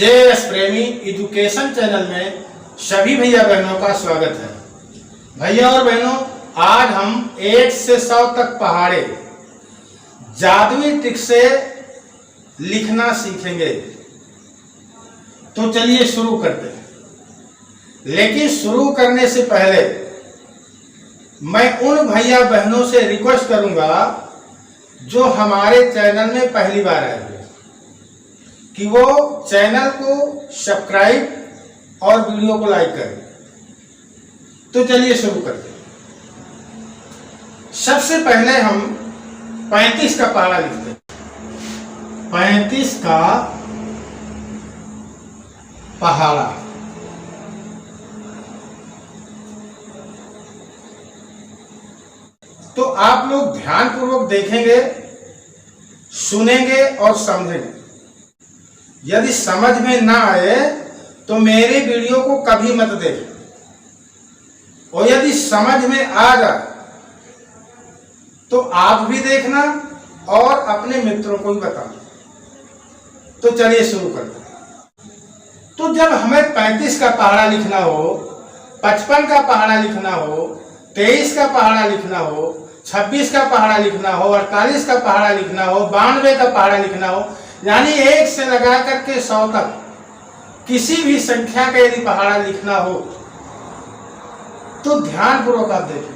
JS प्रेमी education channel में सभी भैया बहनों का स्वागत है। भैया और बहनों, आज हम 1 से 100 तक पहाड़े जादुई ट्रिक से लिखना सीखेंगे। तो चलिए शुरू करते हैं। लेकिन शुरू करने से पहले मैं उन भैया बहनों से रिक्वेस्ट करूंगा जो हमारे चैनल में पहली बार आए हुए कि वो चैनल को सब्सक्राइब और वीडियो को लाइक करें। तो चलिए शुरू करते हैं। सबसे पहले हम 35 का पहाड़ा लिखते हैं। 35 का पहाड़ा। तो आप लोग ध्यानपूर्वक देखेंगे, सुनेंगे और समझेंगे। यदि समझ में ना आए तो मेरे वीडियो को कभी मत देखें, और यदि समझ में आ जाए तो आप भी देखना और अपने मित्रों को भी बताना। तो चलिए शुरू करते हैं। तो जब हमें 35 का पहाड़ा लिखना हो, 55 का पहाड़ा लिखना हो, 23 का पहाड़ा लिखना हो, 26 का पहाड़ा लिखना हो, 48 का पहाड़ा लिखना हो, 92 का पहाड़ा लिखना हो, यानी 1 से लगा करके 100 तक किसी भी संख्या का यदि पहाड़ा लिखना हो तो ध्यानपूर्वक आप देखें।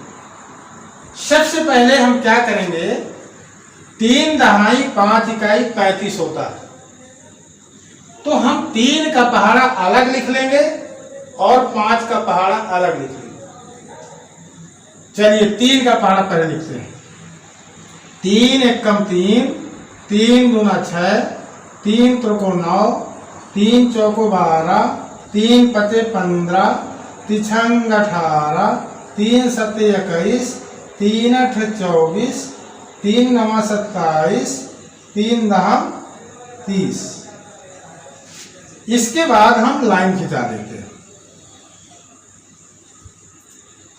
सबसे पहले हम क्या करेंगे, 3 दहाई 5 इकाई 35 होता है। तो हम 3 का पहाड़ा अलग लिख लेंगे और 5 का पहाड़ा अलग लिख लेंगे। चलिए 3 का पहाड़ा पहले लिखते हैं। 3 एकम 3, 3 दूना 6, 3 त्रिको 9, 3 चौको 12, 3 पचे 15, 3 छंग 18, 3 सत्ते 21, 3 अठ 24, 3 नवा 27, 3 दहम 30। इसके बाद हम लाइन खिंचा देते हैं।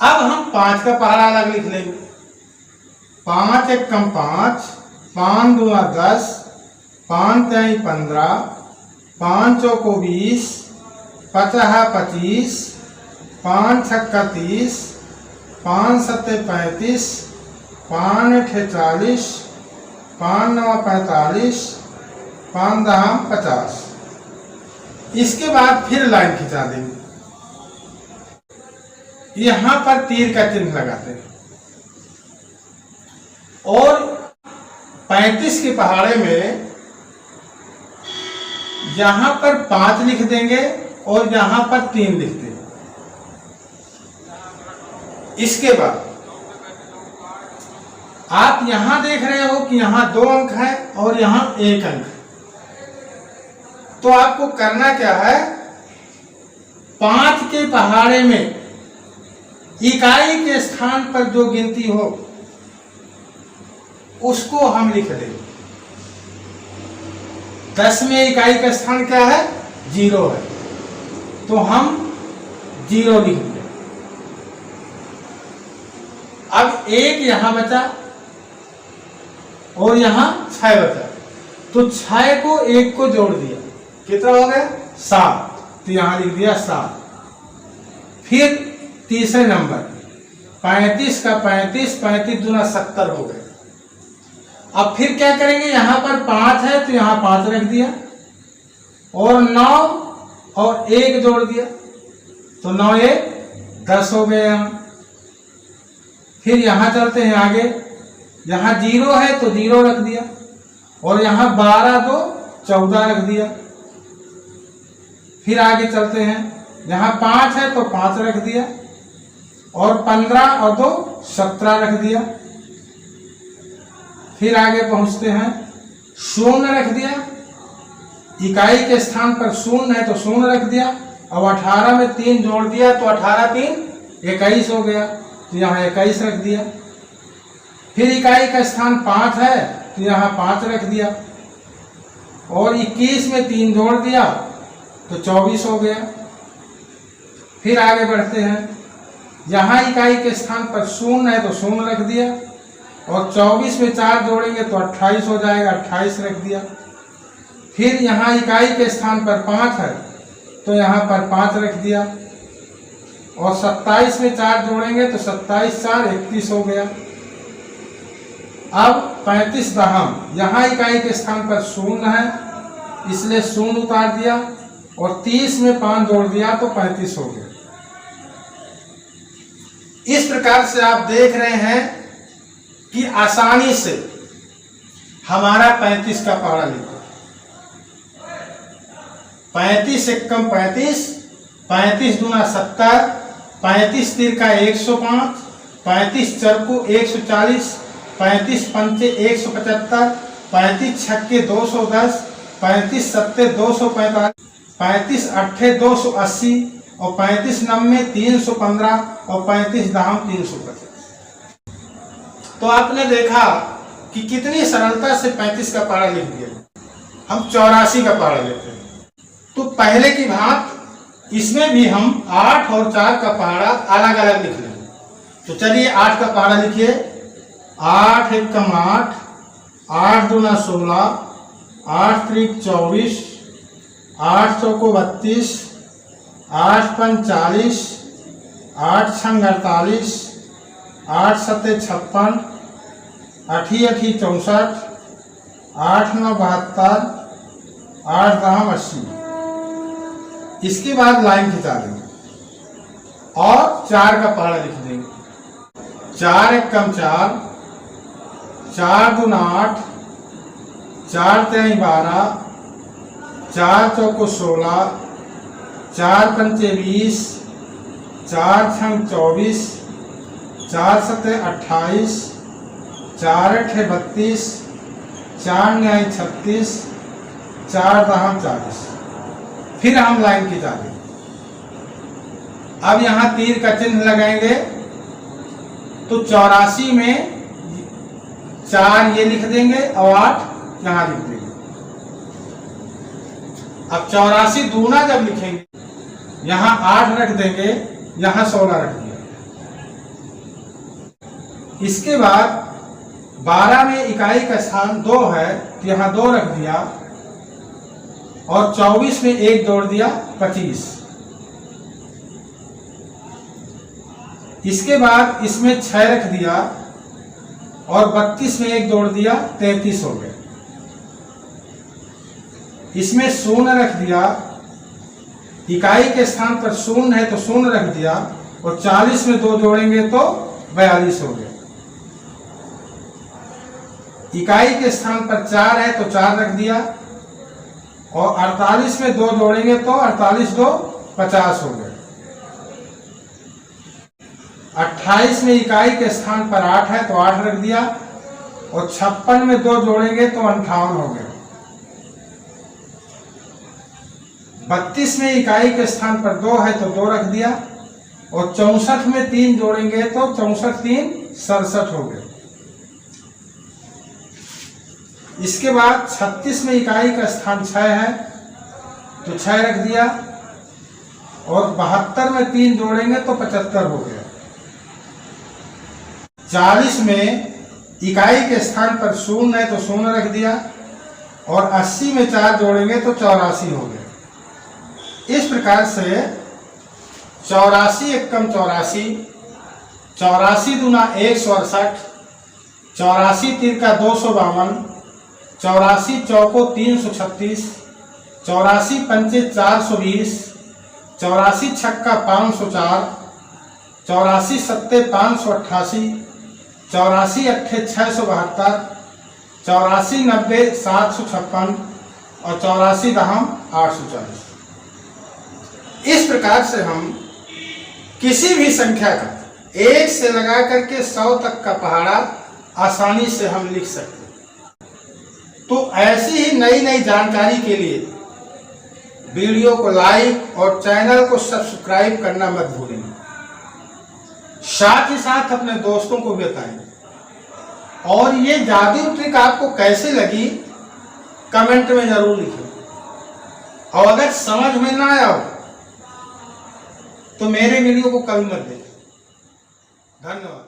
अब हम 5 का पहाड़ा अलग लिख लेंगे। 5 एकम 5, 5 दूना 10, 5 तिहाई 15, 5 चौको 20, 5 25, 5 छक्का 30, 5 सत्ते 35, 5 अठे 40, 5 नवा 45, 5 दहम 50। इसके बाद फिर लाइन खिंचा देंगे। यहां पर तीर का चिन्ह लगाते हैं और 35 के पहाड़े में यहां पर 5 लिख देंगे और यहां पर 3 लिख देंगे। इसके बाद आप यहां देख रहे हो कि यहां 2 अंक है और यहां 1 अंक है। तो आपको करना क्या है, 5 के पहाड़े में इकाई के स्थान पर जो गिनती हो उसको हम लिख देंगे। 10 में इकाई का स्थान क्या है, 0 है, तो हम 0 लिख दें। अब 1 यहां बचा और यहां 6 बचा, तो 6 को 1 को जोड़ दिया, कितना हो गया 7, तो यहां लिख दिया 7। फिर तीसरे नंबर 35 का 35, 35 दूना 70 हो गए। अब फिर क्या करेंगे, यहां पर 5 है तो यहां 5 रख दिया और 9 और 1 जोड़ दिया, तो 9 1 10 हो गए। फिर यहां चलते हैं आगे, यहां 0 है तो 0 रख दिया और यहां 12 तो 14 रख दिया। फिर आगे चलते हैं, यहां 5 है तो 5 रख दिया और 15 और 2 17 रख दिया। फिर आगे पहुंचते हैं, 0 रख दिया, इकाई के स्थान पर 0 है तो 0 रख दिया और 18 में 3 जोड़ दिया तो 18 3 21 हो गया, तो यहाँ 21 रख दिया। फिर इकाई का स्थान 5 है तो यहाँ 5 रख दिया और 21 में 3 जोड़ दिया तो 24 हो गया। फिर आगे बढ़ते हैं, यहाँ इकाई के स्थान पर 0 है तो 0 रख दिया और 24 में 4 जोड़ेंगे तो 28 हो जाएगा, 28 रख दिया। फिर यहाँ इकाई के स्थान पर 5 है तो यहाँ पर 5 रख दिया, और 27 में 4 जोड़ेंगे तो 27 4 31 हो गया। अब 35 दहम, यहाँ इकाई के स्थान पर 0 है इसलिए 0 उतार दिया, और 30 में 5 जोड़ दिया तो 35 हो गया। इस प्रकार से आप देख रहे हैं कि आसानी से हमारा 35 का पहाड़ा लिखो। 35 एकम 35, 35 दूना 70, 35 तिरका 105, 35 चरकू 140, 35 पंचे 175, 35 छक्के 210, 35 सत्ते 245, 35 अट्ठे 280, और 35 नब्बे 315, और 35 दहम 350। तो आपने देखा कि कितनी सरलता से 35 का पहाड़ा लिख दिया। हम 84 का पहाड़ा लेते हैं। तो पहले की भांत इसमें भी हम 8 और 4 का पहाड़ा अलग अलग लिख लेंगे। तो चलिए 8 का पहाड़ा लिखिए। 8 एकम 8, 8 दूना 16, 8 त्रिक 24, 8 चौको 32, 8 पंच 40, 8 छंग 48, 8 सत्ते 56, 8 8 64, 8 9 72, 8 दहम 80। इसके बाद लाइन खिंचा देंगे और 4 का पहाड़ा लिख देंगे। 4 एकम 4, 4 दूना 8, 4 तेई 12, 4 चौको 16, 4 पंचे 20, 4 छंग 24, 4 सत्ते 28, 4 अठे 32, 4 न्याय 36, 4 दहम 40। फिर हम लाइन खिंचा देंगे। अब यहाँ तीर का चिन्ह लगाएंगे तो 84 में 4 ये लिख देंगे और 8 यहाँ लिख देंगे। अब 84 दूना जब लिखेंगे यहाँ 8 रख देंगे, यहाँ 16 रख दिया। इसके बाद 12 में इकाई का स्थान 2 है तो यहाँ 2 रख दिया, और 24 में 1 जोड़ दिया 25। इसके बाद इसमें 6 रख दिया, और 32 में 1 जोड़ दिया 33 हो गया। इसमें 0 रख दिया, इकाई के स्थान पर 0 है तो 0 रख दिया, और 40 में 2 जोड़ेंगे तो 42 हो गया। इकाई के स्थान पर 4 है तो 4 रख दिया, और 48 में 2 जोड़ेंगे तो 48 2 50 हो गए। 28 में इकाई के स्थान पर 8 है तो 8 रख दिया, और 56 में 2 जोड़ेंगे तो 58 हो गए। 32 में इकाई के स्थान पर 2 है तो 2 रख दिया, और 64 में 3 जोड़ेंगे तो 64 3 67 हो गए। इसके बाद 36 में इकाई का स्थान 6 है तो 6 रख दिया, और 72 में 3 जोड़ेंगे तो 75 हो गया। 40 में इकाई के स्थान पर 0 है तो 0 रख दिया, और 80 में 4 जोड़ेंगे तो 84 हो गया। इस प्रकार से 84 एकम 84, 84 दूना 168, 84 तिरका 252, 84 चौको 336, 84 पंचे 420, 84 छक्का 504, 84 सत्ते 588, 84 अट्ठे 672, 84 नब्बे 756, और 84 दहम 840। इस प्रकार से हम किसी भी संख्या का 1 से लगा करके 100 तक का पहाड़ा आसानी से हम लिख सकते हैं। तो ऐसी ही नई नई जानकारी के लिए वीडियो को लाइक और चैनल को सब्सक्राइब करना मत भूलें। साथ ही साथ अपने दोस्तों को बताएं। और ये जादू ट्रिक आपको कैसे लगी कमेंट में जरूर लिखें। और अगर समझ में ना आया हो तो मेरे वीडियो को कभी मत देखें। धन्यवाद।